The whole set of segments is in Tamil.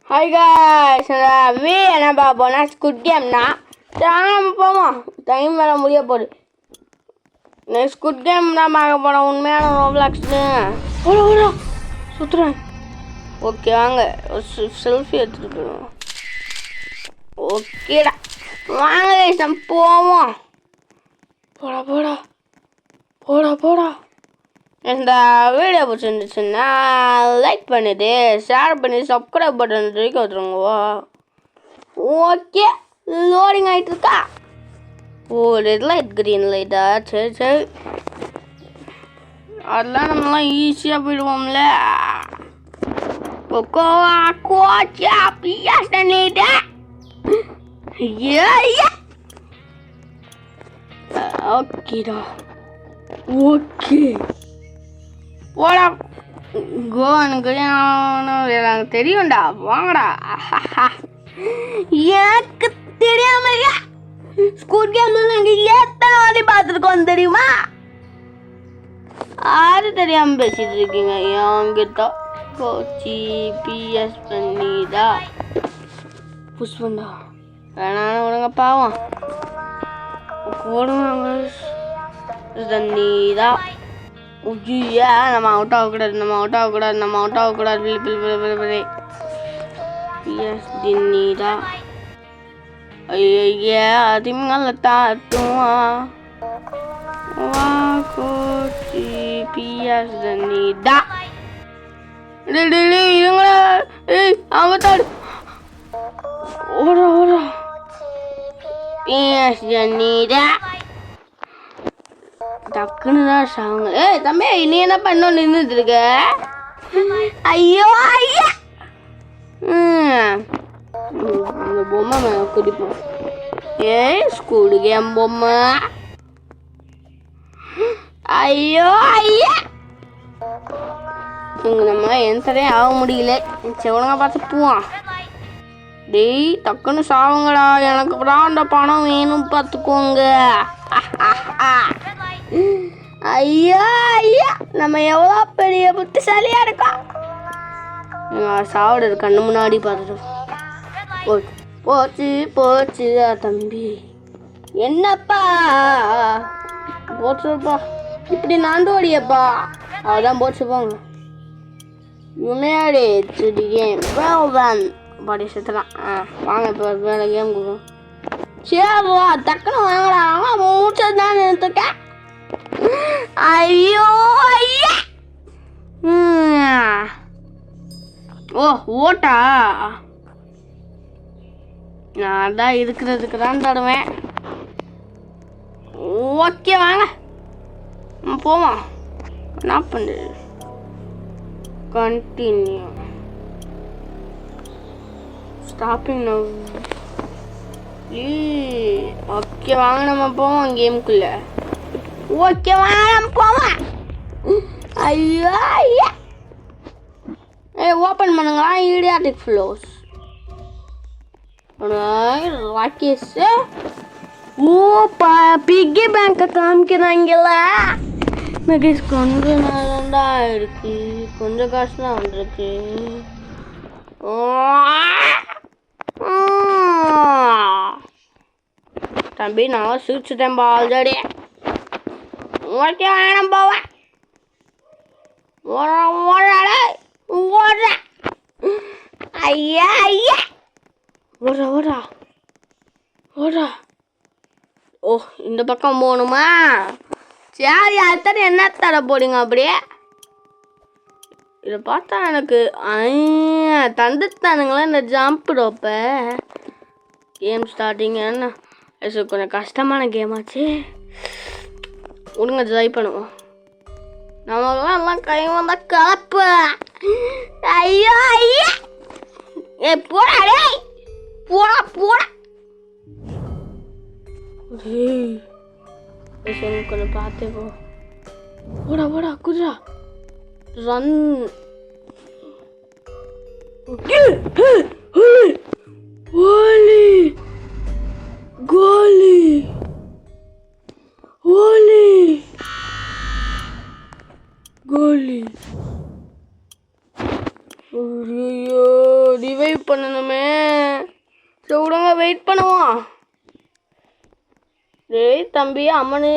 ஹாய் காய்ஸ் என்ன பார்ப்போம்னா ஸ்குட் கேம்னா நம்ம போவோம். டைம் வேற முடிய போகுது. ஸ்குட் கேம் தான் பார்க்க போகிறோம். உண்மையான ரோப்ளாக்ஸ்னு சுற்றுறேன். ஓகே வாங்க செல்ஃபி எடுத்துகிட்டு போயிடுவோம். ஓகேடா வாங்க guys, நம்ம போவோம். போடா போடா போடா போடா. இந்த வீடியோ பிடிச்சிருந்துச்சுன்னா லைக் பண்ணிட்டு ஷேர் பண்ணி சப்ஸ்கிரைப் பட்டன் தூக்கி வச்சுருங்கவா. ஓகே லோடிங் ஆகிட்டு இருக்கா. ஓ ரெட் லைட் க்ரீன் லைட்டா? சரி சரி, அதெல்லாம் நம்மளாம் ஈஸியாக போயிடுவோம்ல. கோச்சா பியாஸ் பண்ணிட்டு ஓகேடா. ஓகே போடா எனக்கு தெரியும்டா. வாங்கடா. எனக்கு தெரியாம ஸ்கூல் கேம் நாங்கள் எத்தனை வாட்டி பார்த்துருக்கோம் தெரியுமா? அது தெரியாமல் பேசிட்டு இருக்கீங்க என்கிட்ட. கோச்சி பிஎஸ் பண்ணிதா புஷ் பண்ணா வேணாலும் விடுங்க பாவம். போடுவாங்க தண்ணிதா. உஜியா நம்ம அவுட் ஆகக்கூடாது, நம்ம அவுட் ஆகக்கூடாது, நம்ம அவுட் ஆகக்கூடாது. பிஎஸ் தின்னிதா. ஐயா அதிமங்கள தாத்துவா. வா கோச்சி பிஎஸ் தண்ணிதா. இவங்களா அவங்க தாடு ஓடா ஓடா. பிஎஸ் தண்ணிதா டக்குன்னு தான் சாங்க. தம்பி நீ என்ன பண்ண நின்றுட்டு இருக்க? ஐயோ ஐயா இந்த பொம்மை மேலே குடிப்போம். ஸ்கூலு கேம் பொம்மை. ஐயோ ஐயா இங்கே நம்ம என்சரே ஆக முடியல. செவனங்க பார்த்து போவான். டேய் டக்குன்னு சாவுங்கடா. எனக்கு கூட அந்த பணம் வேணும் பார்த்துக்கோங்க. ஐயா ஐயா நம்ம எவ்வளோ பெரிய புத்திசாலியா இருக்கோம். சாப்பிடுறது கண்ணு முன்னாடி பார்த்துட்டு போச்சு போச்சு தம்பி. என்னப்பா போச்சுப்பா இப்படி நாண்டோடியப்பா. அவதான் போச்சு போங்க. முன்னாடி கேம் பாடி சுத்தலாம். வாங்க இப்போ வேலை கேம் கொடுக்கும். சரிவா டக்குன்னு வாங்கடா. மூச்சது தான் நிறுத்துக்க. ஐயோ ஐயா ஓ ஓட்டா. நான் தான் இருக்கிறதுக்கு தான் தருவேன். ஓகே வாங்க போவோம். என்ன பண்ணுறது? Continue stopping now. ஓகே வாங்க நம்ம போவோம் கேமுக்குள்ள. ஓகே வாங்க நம்ம போவோம். ஐயோ ஐயா ஓப்பன் பண்ணுங்களா. ஈடியாட்டிக் ஃப்ளோஸ் ராக்கேஸ். ஓப்பா பிக்கி பேங்கை காமிக்கிறாங்கல்ல. நகேஷ் கொஞ்சம் நேரம் தான் இருக்கு. கொஞ்சம் காசு தான் வந்துருக்கு. தம்பி நான் சிரிச்சுட்டேன்பா ஆல்ரெடி. ஓகே வேணும் போவேன். ஓடுறா ஓடுற. ஐயா ஐயா ஓடுறா ஓடுறா ஓடுறா. ஓ இந்த பக்கம் போகணுமா? சரி அத்தனை என்ன தர போறீங்க அப்படியே? இதை பார்த்தா எனக்கு தந்துட்டானுங்களா இந்த ஜம்ப் ரோப்ப. கேம் ஸ்டார்டிங் என்ன கொஞ்சம் கஷ்டமான கேம் ஆச்சு. ஒழுங்க ட்ரை பண்ணுவோம். நமக்கெல்லாம் எல்லாம் கை வந்தா கலப்பு. ஐயோ ஐயா போடா டேய் போடா போடா. கொஞ்சம் பார்த்தே போ. போடா போடா குதிரா ரன். ஓலி கோலி ஓலி கோலி. ஐயோ ரிவை சேவ் பண்ணணுமே. சரி விடுங்க, வெயிட் பண்ணுவோம். டேய் தம்பி அம்மனு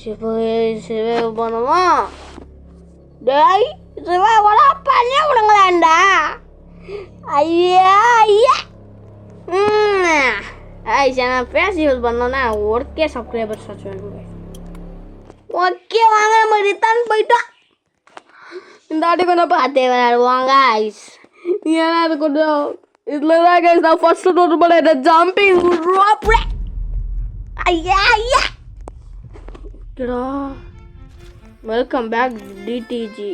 சேவ் பண்ணுவோம். டேய் சிவா பண்ணி விடுங்களாண்டா. ஐயா ஐயா நான் ஃபேஸ் யூஸ் பண்ணோன்னா ஒர்க்கே சப்ஸ்கிரைபர்ஸ் வேணும். ஓகே வாங்க நம்ம ரிட்டர்ன் போயிட்டோம். இந்த வாட்டி கொஞ்சம் பார்த்தே விளையாடுவாங்க ஐஸ். ஏன்னா அது கொஞ்சம் இதில் தான் கைஸ் நான் ஃபஸ்ட்டு தோற்று போல இந்த ஜம்பிங் ரோப்ல. ஐயா ஐயா வெல்கம் பேக் டிடிஜி.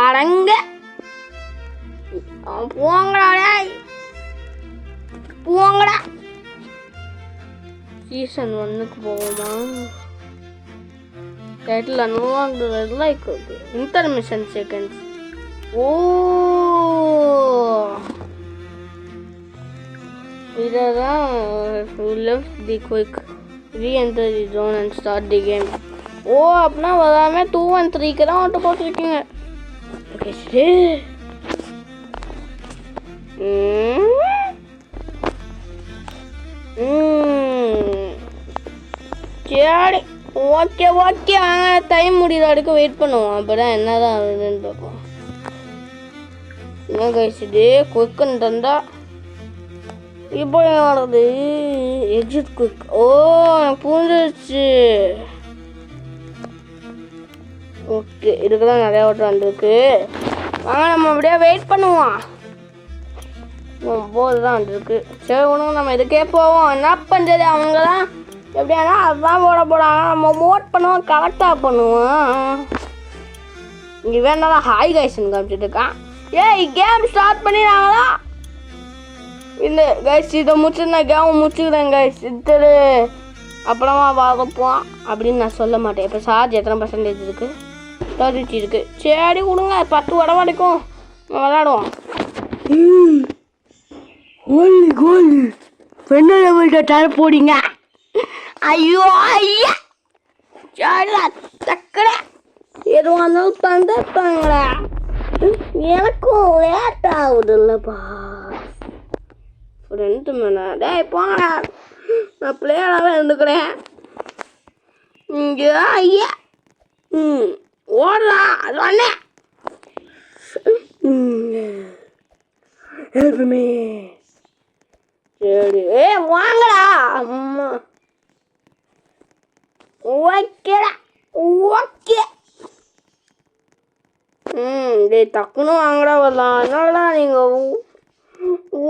அடங்க போங்கடா போங்கடா. சீசன் 1க்கு போவோமா? Title unlocked like intermission seconds. Oh இதான் left the quick re-enter the zone and start the game. Oh அப்படின்னா எல்லாமே 2 and 3க்கு தான் ஓட்டு போட்டுருக்கீங்க. ஓகே சரி. சரி ஓகே ஓகே வாங்க டைம் முடிகிற வரைக்கும் வெயிட் பண்ணுவோம். அப்போ தான் என்ன தான் ஆகுதுன்னு பார்ப்போம். என்ன கழிச்சுது குயிக்குன்னு தந்தா இப்போ வருது எக்ஸிட் குயிக். ஓ புரிஞ்சிருச்சு. ஓகே இதுக்கு தான் நிறையா ஓட்டம் வந்துருக்கு. வாங்க நம்ம அப்படியே வெயிட் பண்ணுவோம். 9 தான் வந்துருக்கு. சரி ஒன்றும் நம்ம இதுக்கே போவோம். என்ன பண்ணுறது அவங்க தான் எப்படியானா அதுதான் போட போகிறாங்க. நம்ம ஓட் பண்ணுவோம் கரெக்டாக பண்ணுவோம். இங்கே வேண்டாம் ஹாய் கைஸ்ன்னு காமிச்சிட்டு இருக்கான். ஏய் கேம் ஸ்டார்ட் பண்ணிடுறாங்களா? இல்லை கைஸ் இதை முடிச்சுருந்தேன் கேம் முடிச்சுக்கிறேன் கைஸ். இது அப்புறமா பார்ப்போம் அப்படின்னு நான் சொல்ல மாட்டேன். இப்போ சார்ஜ் எத்தனை % இருக்குது? 30 இருக்குது. சரி கொடுங்க 10 வடை வரைக்கும் விளாடுவோம். கோலி கோலி பெண்ணை லெவல்கிட்ட டர் போடிங்க. ஐயோ ஐயா சரி டக்குற எதுவும் இருந்தாலும் தந்துட்டாங்களா? எனக்கும் லேட் ஆகுதுல்லப்பா. 2 மணி நேரம். டேய் போங்கடா நான் பிளேயராகவே இருந்துக்கிறேன் இங்கே. ஐயா ஓடலாம் அது ஒன்னே ஹெல்ப்மே. சரி வாங்கடா அம்மா. ஓகேடா ஓகே. டேய் டக்குன்னு வாங்கடா வரலாம். என்னடா நீங்கள்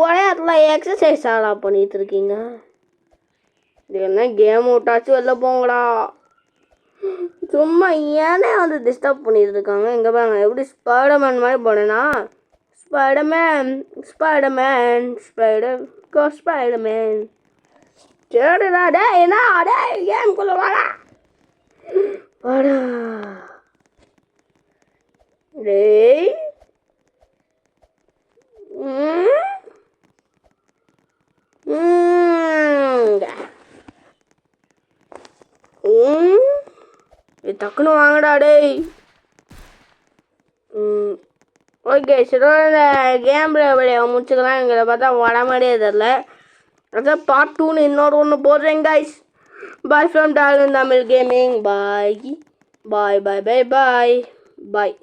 ஒரே இடத்துல எக்ஸசைஸ் ஆடா பண்ணிட்டு இருக்கீங்க. இது என்ன கேம் விட்டாச்சும் வெளில போங்கடா. சும்மா ஏனே வந்து டிஸ்டர்ப் பண்ணிட்டு இருக்காங்க. இங்கே பாருங்க எப்படி ஸ்பைடர்மேன் மாதிரி போனேன்னா ஸ்பைடர்மேன் ஸ்பைடர்மேன் ஸ்பைடர்மேன். சரிடா டே என்ன டே கேம்குள்ள வாடா வாடா. டேய் டக்குன்னு வாங்கடா டேய். ஓகே சரி இந்த கேமில் முடிச்சுக்கலாம். எங்களை பார்த்தா வடமாடியே தெரில. அதான் பார்ட் 2ன்னு இன்னொரு ஒன்று போடுறேன் guys. Bye from Darlene Tamil gaming. Bye bye bye bye bye bye.